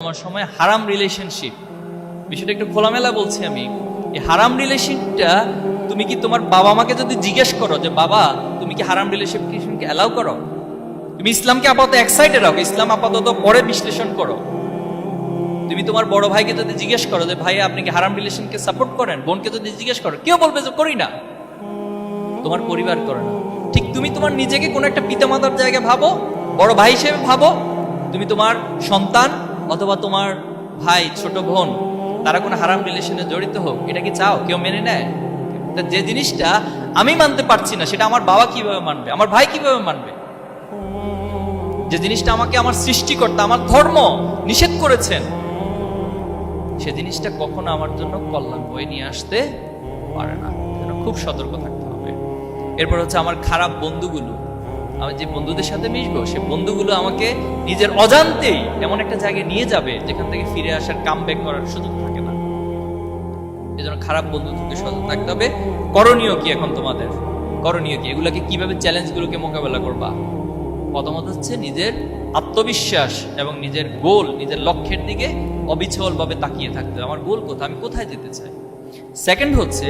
আমার সময় হারাম রিলেশনশিপ বিষয়টা একটু খোলামেলা বলছি আমি। এই হারাম রিলেশনটা তুমি কি তোমার বাবা মাকে যদি জিজ্ঞেস করো যে বাবা তুমি কি হারাম রিলেশনকে অ্যালাউ করো, তুমি ইসলামকে আপাতত এক সাইডে রাখো, ইসলাম আপাতত পরে বিশ্লেষণ করো। তুমি তোমার বড় ভাইকে যদি জিজ্ঞেস করো যে ভাই আপনি কি হারাম রিলেশনকে সাপোর্ট করেন, বোনকে যদি জিজ্ঞেস করো কেউ বলবে যে করি না, তোমার পরিবার করে না। ঠিক তুমি তোমার নিজেকে কোনো একটা পিতামাতার জায়গায় ভাবো, বড় ভাই হিসেবে ভাবো, তুমি তোমার সন্তান অথবা তোমার ভাই ছোট বোন তারা কোনো হারাম রিলেশনে জড়িত হোক, এটা কি চাও? কেউ মেনে নেয়? যে জিনিসটা আমি মানতে পারছি না সেটা আমার বাবা কিভাবে মানবে, আমার ভাই কিভাবে মানবে? যে জিনিসটা আমাকে আমার সৃষ্টিকর্তা আমার ধর্ম নিষেধ করেছেন, সে জিনিসটা কখনো আমার জন্য কল্যাণ বয়ে নিয়ে আসতে পারে না। খুব সতর্ক থাকতে হবে। এরপর হচ্ছে আমার খারাপ বন্ধুগুলো, আমি যে বন্ধুদের সাথে মিশবো সে বন্ধুগুলো আমাকে নিজের অজান্তেই এমন একটা জায়গায় নিয়ে যাবে যেখান থেকে ফিরে আসার কাম ব্যাক করার সুযোগ থাকে না। এই জন্য খারাপ বন্ধু থেকে সতর্ক থাকতে হবে। করণীয় কি এখন তোমাদের? করণীয় কি? এগুলাকে কিভাবে চ্যালেঞ্জগুলোকে মোকাবেলা করবা? প্রথমত হচ্ছে নিজের আত্মবিশ্বাস এবং নিজের গোল, নিজের লক্ষ্যের দিকে অবিচল ভাবে তাকিয়ে থাকতে হবে। আমার গোল কোথায়, আমি কোথায় যেতে চাই। সেকেন্ড হচ্ছে